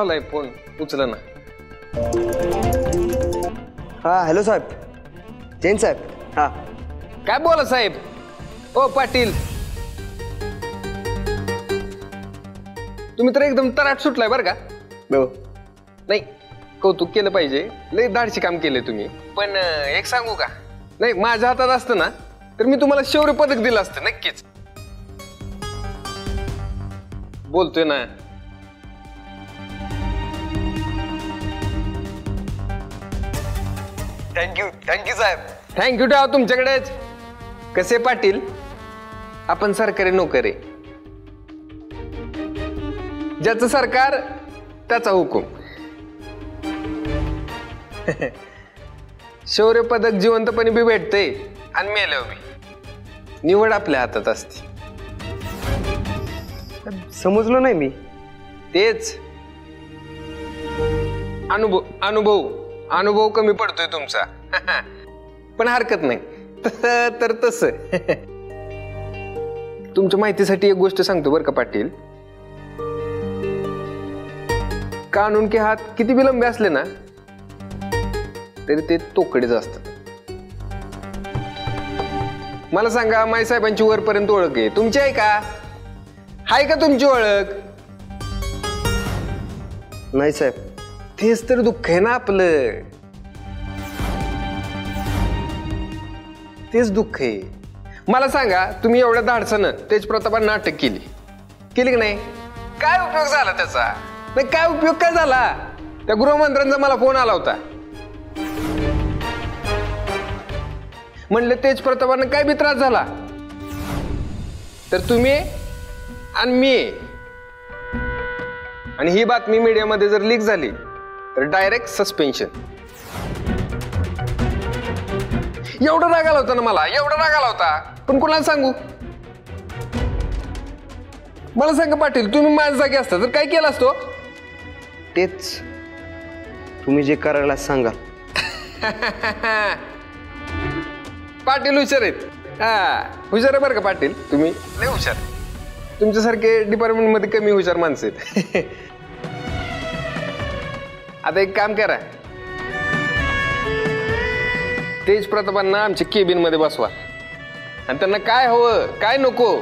लावलाय फोन उचला ना. हा हॅलो साहेब, जैन साहेब. हा काय बोला साहेब. ओ पाटील, तुम्ही तर एकदम तराट सुटलाय बरं का. नाही कौतुक केलं पाहिजे, लय धाडशी काम केलंय तुम्ही. पण एक सांगू का, नाही माझ्या हातात असतं ना तर मी तुम्हाला शौर्य पदक दिलं असतं नक्कीच. बोलतोय ना. थँक्यू साहेब. थँक्यू ठेवा तुमच्याकडेच. कसे पाटील, आपण सरकारी नोकर आहे. ज्याचं सरकार त्याचा हुकूम. शौर्य पदक जिवंतपणे बी भेटते आणि मेल्यावर बी. निवड आपल्या हातात असते. समजलो नाही मी. तेच अनुभव अनुभव अनुभव कमी पडतोय तुमचा. पण हरकत नाही. तर तस तुमच्या माहितीसाठी एक गोष्ट सांगतो बरं का पाटील. कानून के हात किती विलंबे असले ना तरी ते तोकडेच असतात. मला सांगा, माई साहेबांची वरपर्यंत ओळख आहे, तुमची आहे का? आहे का तुमची ओळख? नाही साहेब. तेच तर दुःख आहे ना आपलं. तेच दुःख आहे. मला सांगा, तुम्ही एवढ्या धाडसानं तेज प्रतापांना नाटक केली की नाही? काय उपयोग झाला त्याचा? नाही काय उपयोग काय झाला? त्या गृहमंत्र्यांचा मला फोन आला होता. म्हणले तेज प्रतापांना काय बी त्रास झाला तर तुम्ही आणि मी, आणि ही बातमी मीडियामध्ये जर लीक झाली तर डायरेक्ट सस्पेन्शन. एवढा राग आला होता ना मला, एवढा राग आला होता. पण कोणाला सांगू? मला सांगा पाटील, तुम्ही माझ्या जागी असता तर काय केलं असतो? तेच तुम्ही जे करायला सांगाल. पाटील हुशार आहेत. हा हुशार आहे बरं का पाटील, तुम्ही लय हुशार. तुमच्यासारखे डिपार्टमेंटमध्ये कमी हुशार माणसं आहेत. आता एक काम करा, तेज प्रतापांना आमच्या केबिन मध्ये बसवा आणि त्यांना काय हवं काय नको